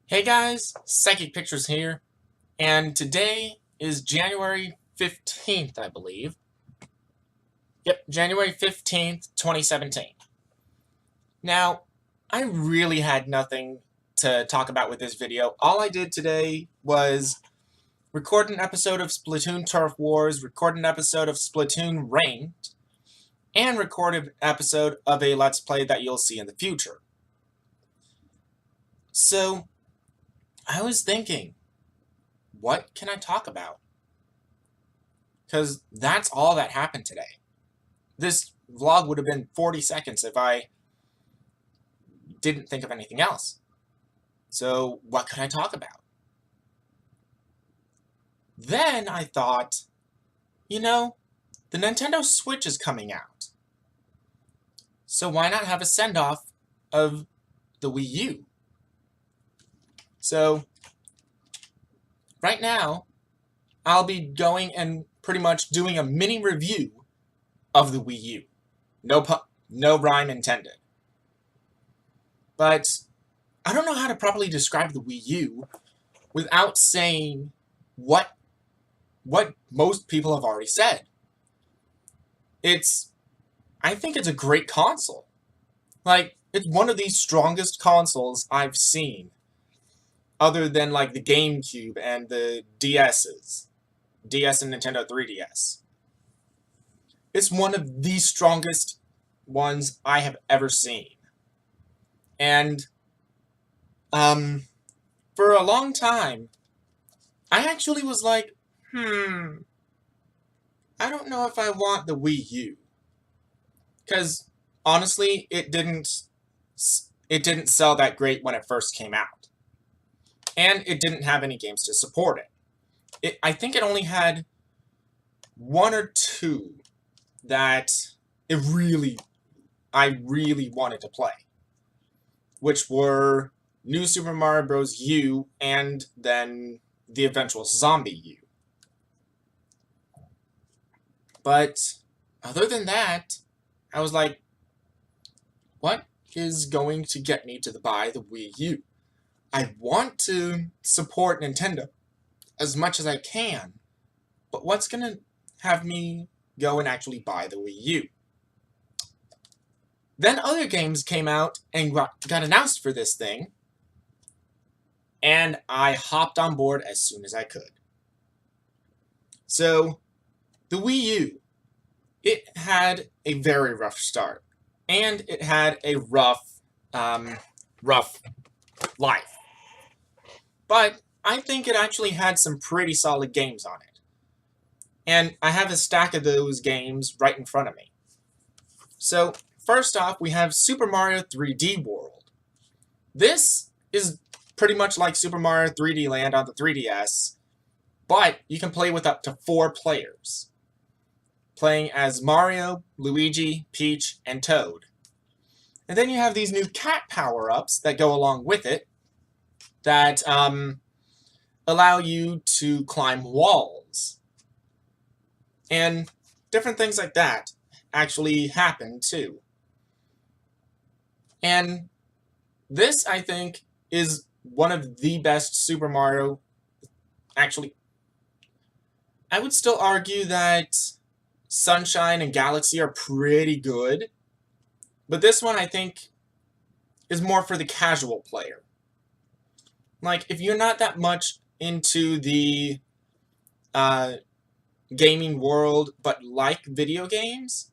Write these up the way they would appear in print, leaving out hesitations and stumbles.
Hey guys, Psychic Pictures here, and today is January 15th, I believe. Yep, January 15th, 2017. Now, I really had nothing to talk about with this video. All I did today was record an episode of Splatoon Turf Wars, record an episode of Splatoon Ranked, and record an episode of a Let's Play that you'll see in the future. So, I was thinking, what can I talk about? Because that's all that happened today. This vlog would have been 40 seconds if I didn't think of anything else. So what could I talk about? Then I thought, the Nintendo Switch is coming out. So why not have a send-off of the Wii U? So right now, I'll be going and pretty much doing a mini review of the Wii U. No rhyme intended. But I don't know how to properly describe the Wii U without saying what most people have already said. I think it's a great console. Like, it's one of the strongest consoles I've seen, other than like the GameCube and the DS's. DS and Nintendo 3DS. It's one of the strongest ones I have ever seen. And, for a long time, I actually was like, I don't know if I want the Wii U. Because, honestly, it didn't sell that great when it first came out. And it didn't have any games to support it. I think it only had one or two that I really wanted to play, which were New Super Mario Bros. U and then the eventual Zombie U. But other than that, I was like, what is going to get me to buy the Wii U? I want to support Nintendo as much as I can, but what's going to have me go and actually buy the Wii U? Then other games came out and got announced for this thing, and I hopped on board as soon as I could. So, the Wii U, it had a very rough start, and it had a rough life. But I think it actually had some pretty solid games on it. And I have a stack of those games right in front of me. So, first off, we have Super Mario 3D World. This is pretty much like Super Mario 3D Land on the 3DS, but you can play with up to 4 players, playing as Mario, Luigi, Peach, and Toad. And then you have these new cat power-ups that go along with it that allow you to climb walls. And different things like that actually happen too. And this, I think, is one of the best Super Mario. Actually, I would still argue that Sunshine and Galaxy are pretty good, but this one, I think, is more for the casual player. Like, if you're not that much into the gaming world, but like video games,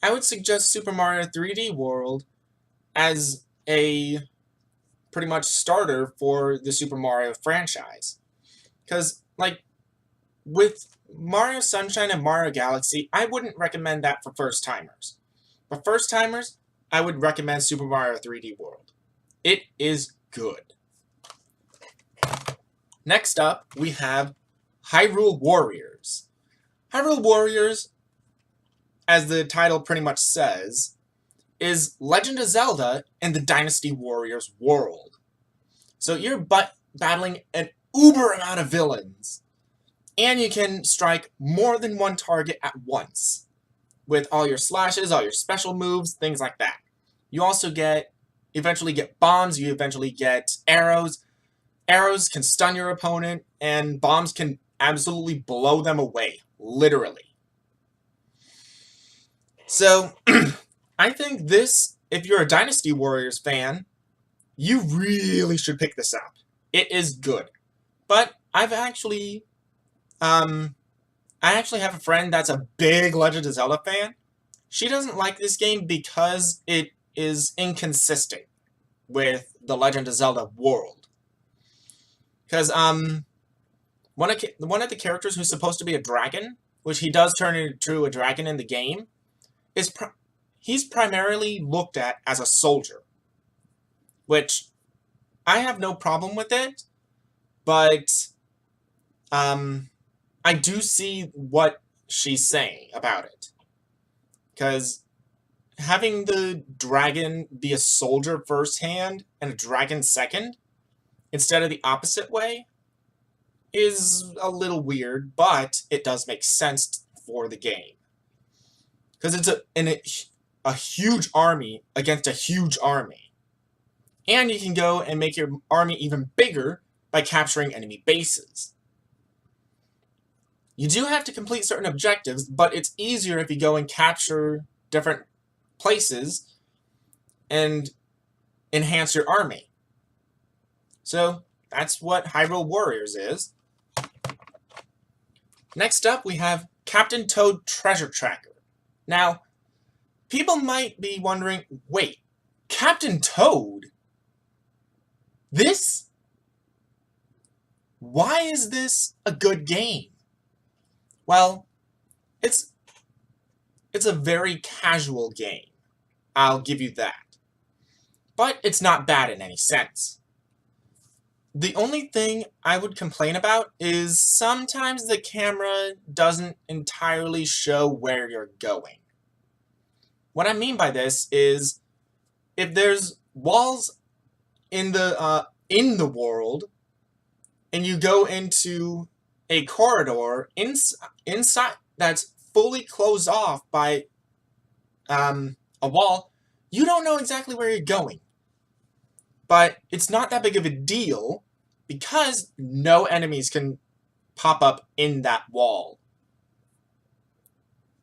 I would suggest Super Mario 3D World as a pretty much starter for the Super Mario franchise. Because, like, with Mario Sunshine and Mario Galaxy, I wouldn't recommend that for first-timers. But first-timers, I would recommend Super Mario 3D World. It is good. Next up, we have Hyrule Warriors. Hyrule Warriors, as the title pretty much says, is Legend of Zelda in the Dynasty Warriors world. So you're battling an uber amount of villains, and you can strike more than one target at once, with all your slashes, all your special moves, things like that. You also eventually get bombs, you eventually get arrows, arrows can stun your opponent, and bombs can absolutely blow them away, literally. So, I think this, if you're a Dynasty Warriors fan, you really should pick this up. It is good. But I actually have a friend that's a big Legend of Zelda fan. She doesn't like this game because it is inconsistent with the Legend of Zelda world. Because one of the characters who's supposed to be a dragon, which he does turn into a dragon in the game, he's primarily looked at as a soldier, which I have no problem with it, but I do see what she's saying about it. Because having the dragon be a soldier firsthand and a dragon second, instead of the opposite way, is a little weird, but it does make sense for the game. Because it's a huge army against a huge army. And you can go and make your army even bigger by capturing enemy bases. You do have to complete certain objectives, but it's easier if you go and capture different places and enhance your army. So that's what Hyrule Warriors is. Next up, we have Captain Toad Treasure Tracker. Now, people might be wondering, wait, Captain Toad? This? Why is this a good game? Well, it's a very casual game. I'll give you that. But it's not bad in any sense. The only thing I would complain about is sometimes the camera doesn't entirely show where you're going. What I mean by this is, if there's walls in the world, and you go into a corridor inside that's fully closed off by a wall, you don't know exactly where you're going. But it's not that big of a deal because no enemies can pop up in that wall.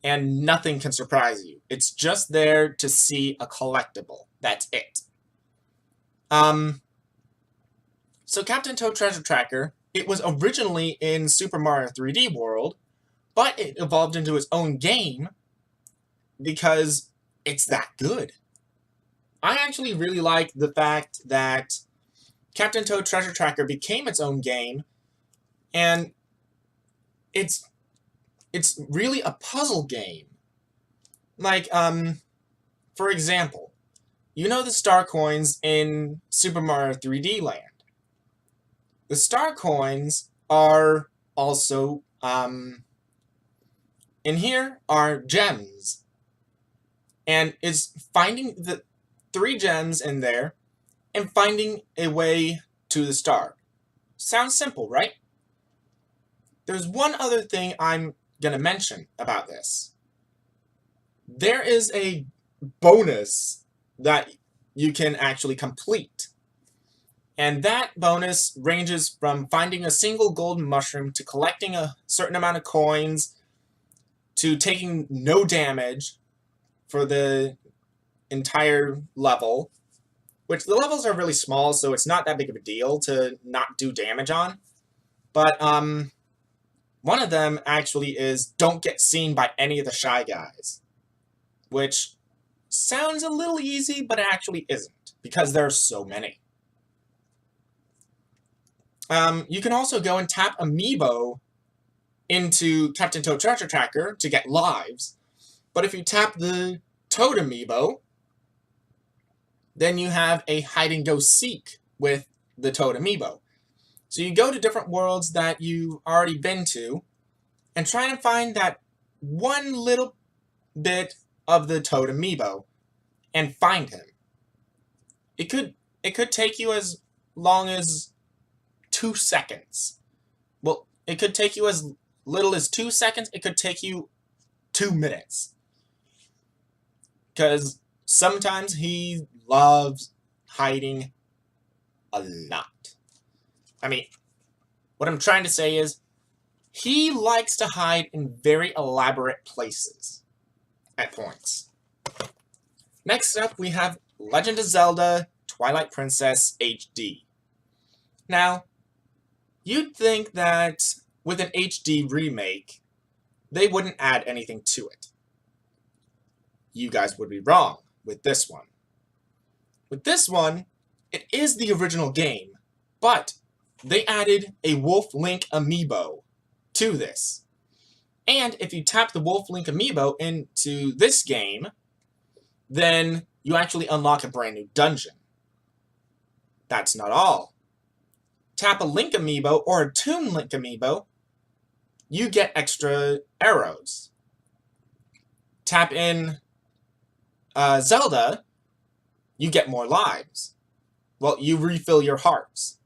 And nothing can surprise you. It's just there to see a collectible. That's it. So Captain Toad Treasure Tracker, it was originally in Super Mario 3D World, but it evolved into its own game because it's that good. I actually really like the fact that Captain Toad Treasure Tracker became its own game, and it's really a puzzle game. Like, for example, you know the star coins in Super Mario 3D Land. The star coins are also, in here are gems. And it's finding the 3 gems in there and finding a way to the star. Sounds simple, right? There's one other thing I'm going to mention about this. There is a bonus that you can actually complete. And that bonus ranges from finding a single golden mushroom to collecting a certain amount of coins to taking no damage for the entire level, which the levels are really small, so it's not that big of a deal to not do damage on. But one of them actually is don't get seen by any of the Shy Guys, which sounds a little easy, but it actually isn't, because there are so many. You can also go and tap Amiibo into Captain Toad Treasure Tracker to get lives, but if you tap the Toad Amiibo, then you have a hide-and-go-seek with the Toad Amiibo. So you go to different worlds that you've already been to, and try and find that one little bit of the Toad Amiibo, and find him. It could take you as long as 2 seconds. Well, it could take you as little as 2 seconds. It could take you 2 minutes. Because sometimes he loves hiding a lot. I mean, what I'm trying to say is, he likes to hide in very elaborate places at points. Next up, we have Legend of Zelda Twilight Princess HD. Now, you'd think that with an HD remake, they wouldn't add anything to it. You guys would be wrong with this one. With this one, it is the original game, but they added a Wolf Link amiibo to this. And if you tap the Wolf Link amiibo into this game, then you actually unlock a brand new dungeon. That's not all. Tap a Link amiibo or a Toon Link amiibo, you get extra arrows. Tap in Zelda, you get more lives. Well, you refill your hearts.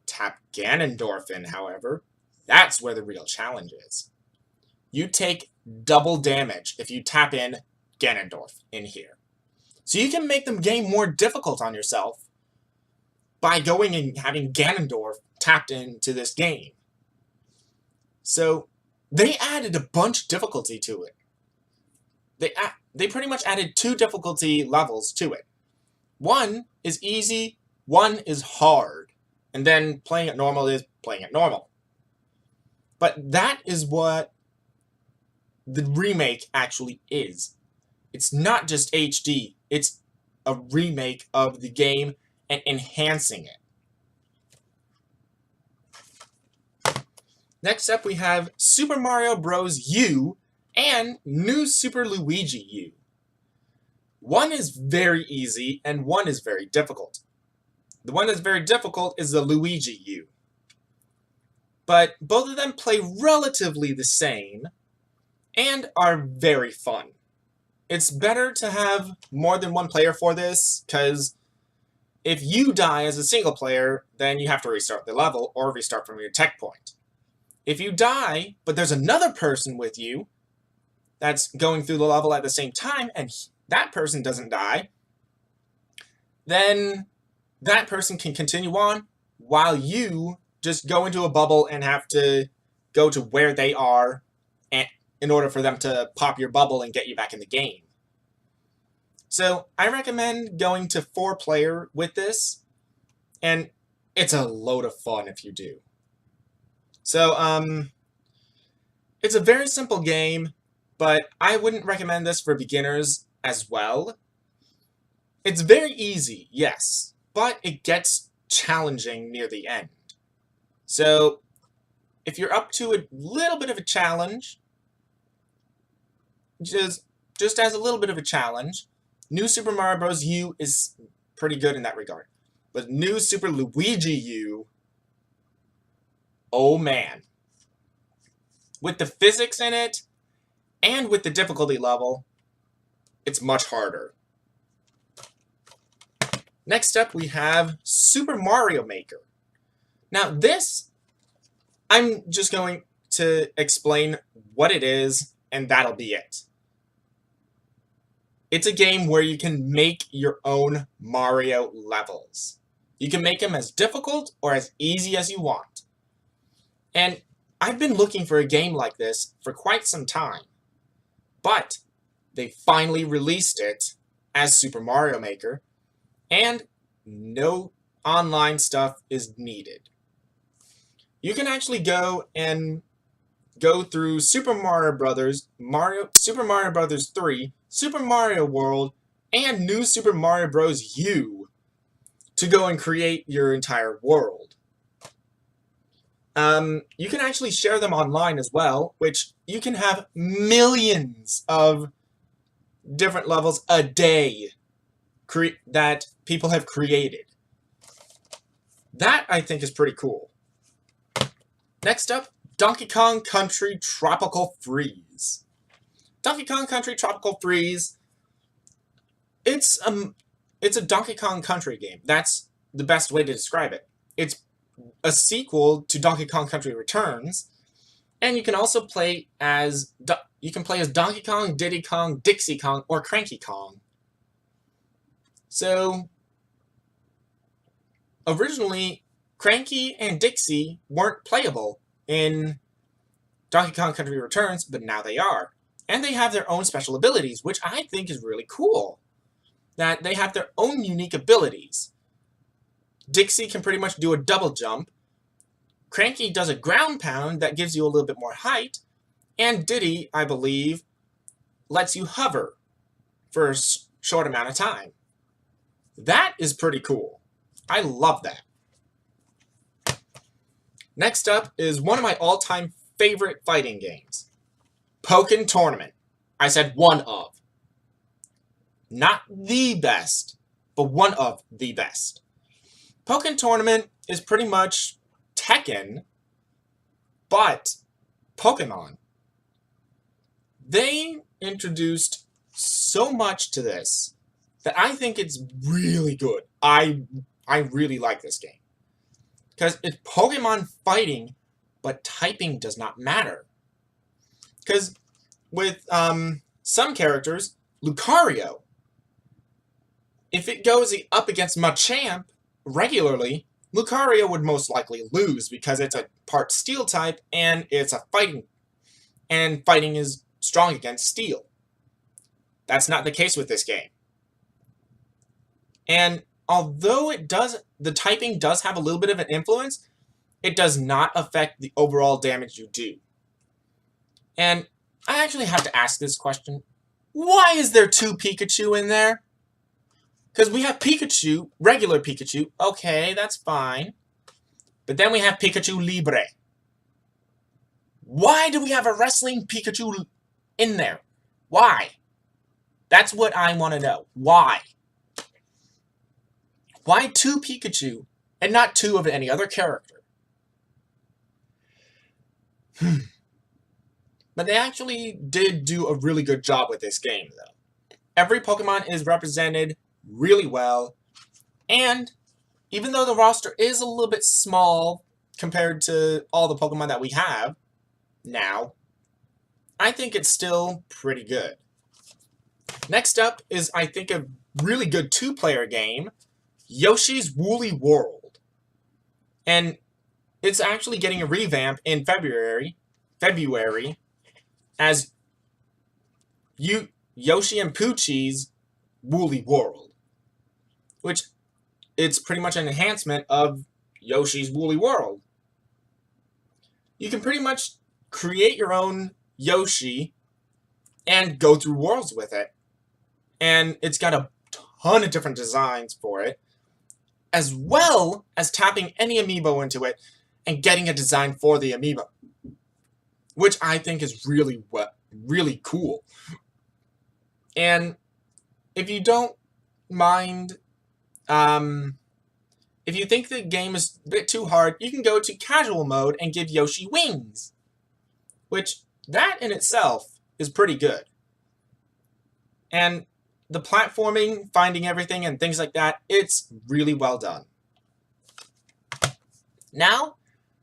Tap Ganondorf in, however, that's where the real challenge is. You take double damage if you tap in Ganondorf in here. So you can make the game more difficult on yourself by going and having Ganondorf tapped into this game. So they added a bunch of difficulty to it. They pretty much added 2 difficulty levels to it. One is easy, one is hard. And then playing it normal is playing it normal. But that is what the remake actually is. It's not just HD, it's a remake of the game and enhancing it. Next up, we have Super Mario Bros. U and New Super Luigi U. One is very easy and one is very difficult. The one that's very difficult is the Luigi U. But both of them play relatively the same and are very fun. It's better to have more than one player for this, because if you die as a single player, then you have to restart the level or restart from your tech point. If you die, but there's another person with you that's going through the level at the same time, and that person doesn't die, then that person can continue on while you just go into a bubble and have to go to where they are in order for them to pop your bubble and get you back in the game. So I recommend going to 4-player with this, and it's a load of fun if you do. So, it's a very simple game, but I wouldn't recommend this for beginners as well. It's very easy, yes, but it gets challenging near the end. So, if you're up to a little bit of a challenge, just as a little bit of a challenge, New Super Mario Bros. U is pretty good in that regard. But New Super Luigi U, oh man. With the physics in it, and with the difficulty level, it's much harder. Next up, we have Super Mario Maker. Now this, I'm just going to explain what it is, and that'll be it. It's a game where you can make your own Mario levels. You can make them as difficult or as easy as you want. And I've been looking for a game like this for quite some time. But they finally released it as Super Mario Maker, and no online stuff is needed. You can actually go through Super Mario Brothers, Super Mario Brothers 3, Super Mario World, and New Super Mario Bros. U to go and create your entire world. You can actually share them online as well, which you can have millions of different levels a day that people have created. That, I think, is pretty cool. Next up, Donkey Kong Country Tropical Freeze. Donkey Kong Country Tropical Freeze, it's a Donkey Kong Country game. That's the best way to describe it. It's a sequel to Donkey Kong Country Returns, and you can also play as Donkey Kong, Diddy Kong, Dixie Kong, or Cranky Kong. So, originally, Cranky and Dixie weren't playable in Donkey Kong Country Returns, but now they are. And they have their own special abilities, which I think is really cool. That they have their own unique abilities. Dixie can pretty much do a double jump. Cranky does a ground pound that gives you a little bit more height. And Diddy, I believe, lets you hover for a short amount of time. That is pretty cool. I love that. Next up is one of my all-time favorite fighting games. Pokmon Tournament. I said one of. Not the best, but one of the best. Pokmon Tournament is pretty much Tekken, but Pokemon. They introduced so much to this that I think it's really good. I really like this game. Because it's Pokemon fighting, but typing does not matter. Because with some characters, Lucario, if it goes up against Machamp regularly, Lucario would most likely lose because it's a part steel type and it's a fighting. And fighting is strong against steel. That's not the case with this game. And although the typing does have a little bit of an influence, it does not affect the overall damage you do. And I actually have to ask this question. Why is there 2 Pikachu in there? Because we have Pikachu, regular Pikachu. Okay, that's fine. But then we have Pikachu Libre. Why do we have a wrestling Pikachu in there? Why? That's what I want to know. Why? Why 2 Pikachu and not 2 of any other character? But they actually did do a really good job with this game, though. Every Pokemon is represented really well, and even though the roster is a little bit small compared to all the Pokemon that we have now, I think it's still pretty good. Next up is, I think, a really good 2-player game, Yoshi's Woolly World. And it's actually getting a revamp in February as Yoshi and Poochie's Woolly World, which it's pretty much an enhancement of Yoshi's Woolly World. You can pretty much create your own Yoshi and go through worlds with it. And it's got a ton of different designs for it, as well as tapping any amiibo into it and getting a design for the amiibo, which I think is really cool. And if you don't mind, if you think the game is a bit too hard, you can go to casual mode and give Yoshi wings, which that in itself is pretty good. And the platforming, finding everything, and things like that, it's really well done. Now,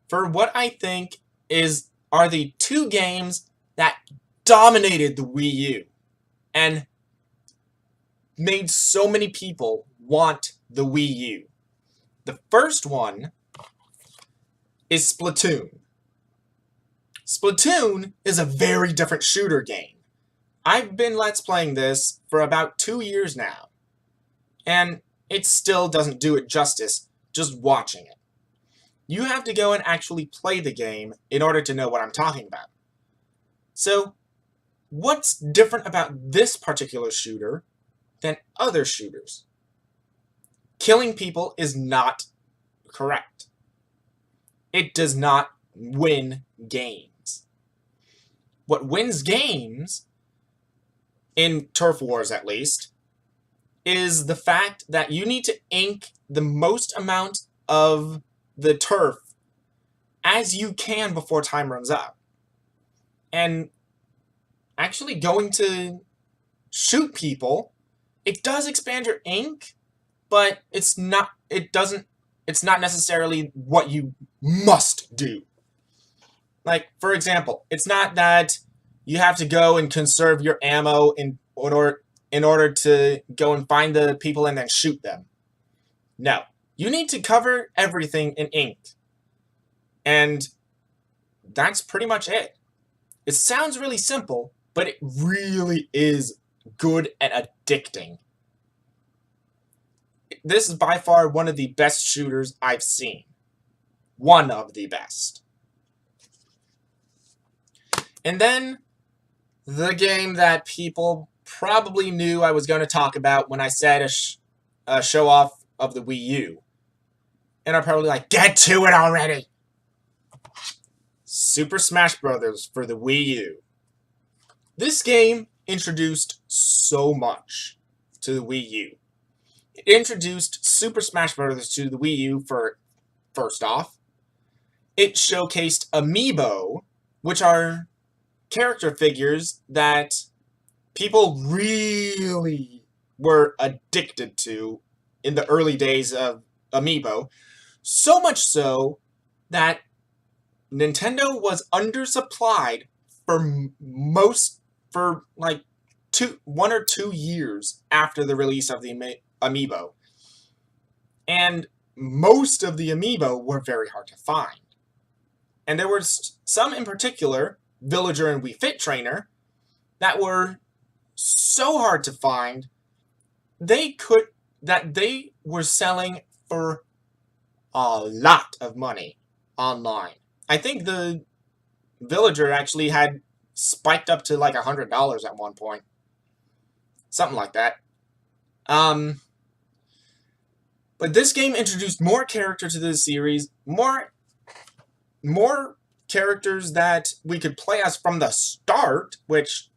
for what I think are the 2 games that dominated the Wii U and made so many people want the Wii U. The first one is Splatoon. Splatoon is a very different shooter game. I've been Let's Playing this for about 2 years now, and it still doesn't do it justice just watching it. You have to go and actually play the game in order to know what I'm talking about. So, what's different about this particular shooter than other shooters? Killing people is not correct. It does not win games. What wins games, in Turf Wars at least, is the fact that you need to ink the most amount of the turf as you can before time runs out. And actually going to shoot people, it does expand your ink, but it's not necessarily what you must do. Like, for example, it's not that you have to go and conserve your ammo in order to go and find the people and then shoot them. No. You need to cover everything in ink. And that's pretty much it. It sounds really simple, but it really is good and addicting. This is by far one of the best shooters I've seen. One of the best. And then, the game that people probably knew I was going to talk about when I said a show off of the Wii U. And are probably like, get to it already! Super Smash Bros. For the Wii U. This game introduced so much to the Wii U. It introduced Super Smash Bros. To the Wii U for, first off. It showcased Amiibo, which are character figures that people really were addicted to in the early days of Amiibo. So much so that Nintendo was undersupplied for like 1 or 2 years after the release of the Amiibo. And most of the Amiibo were very hard to find. And there were some in particular, Villager and Wii Fit Trainer, that were so hard to find, they were selling for a lot of money online. I think the Villager actually had spiked up to like $100 at one point. Something like that. But this game introduced more characters to the series, more characters that we could play as from the start, which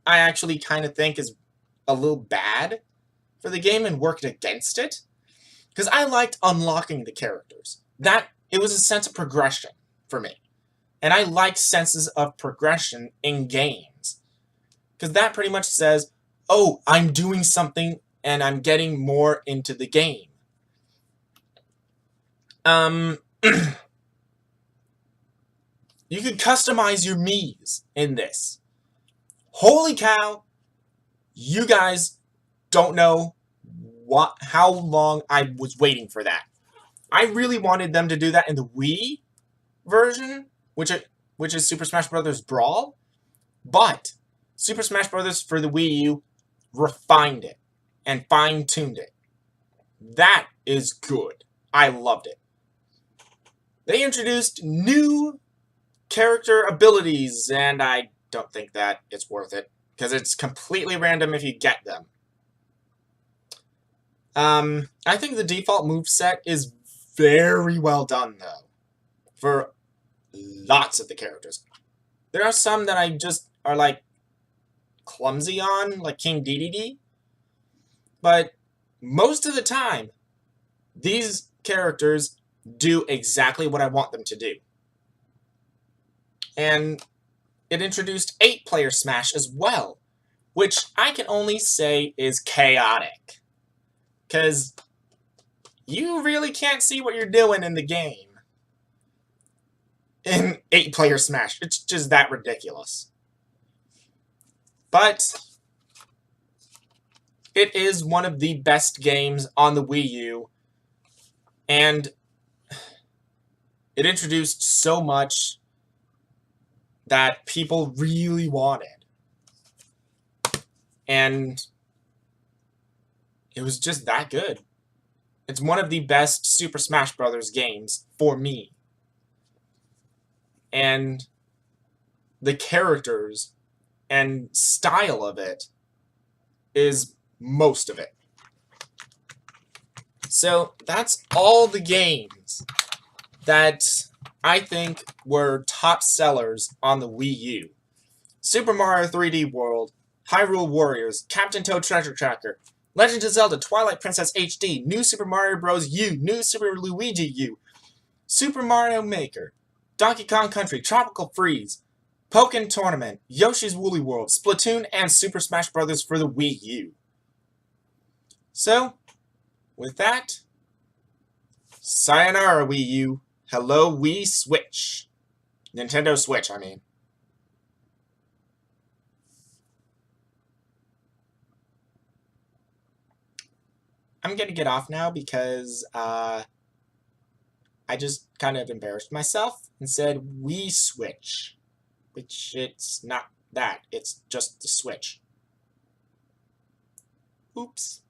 I actually kind of think is a little bad for the game and worked against it. Because I liked unlocking the characters. It was a sense of progression for me. And I like senses of progression in games. Because that pretty much says, oh, I'm doing something and I'm getting more into the game. You can customize your Miis in this. Holy cow, you guys don't know how long I was waiting for that. I really wanted them to do that in the Wii version, which is Super Smash Bros. Brawl, but Super Smash Bros. For the Wii U refined it and fine-tuned it. That is good. I loved it. They introduced new character abilities, and I don't think that it's worth it, because it's completely random if you get them. I think the default moveset is very well done, though, for lots of the characters. There are some that I just are, like, clumsy on, like King Dedede, but most of the time, these characters do exactly what I want them to do. And it introduced 8-player Smash as well, which I can only say is chaotic. Because you really can't see what you're doing in the game in 8-player Smash. It's just that ridiculous. But it is one of the best games on the Wii U, and it introduced so much that people really wanted. And it was just that good. It's one of the best Super Smash Bros. Games for me. And the characters and style of it is most of it. So that's all the games that I think were top sellers on the Wii U. Super Mario 3D World, Hyrule Warriors, Captain Toad Treasure Tracker, Legend of Zelda Twilight Princess HD, New Super Mario Bros. U, New Super Luigi U, Super Mario Maker, Donkey Kong Country, Tropical Freeze, Pokmon Tournament, Yoshi's Woolly World, Splatoon, and Super Smash Bros. For the Wii U. So, with that, sayonara Wii U, hello Wii Switch. Nintendo Switch, I mean. I'm gonna get off now because I just kind of embarrassed myself and said Wii Switch, which it's not that. It's just the Switch. Oops.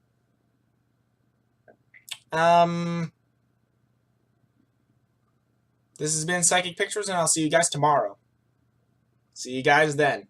This has been Psychic Pictures, and I'll see you guys tomorrow. See you guys then.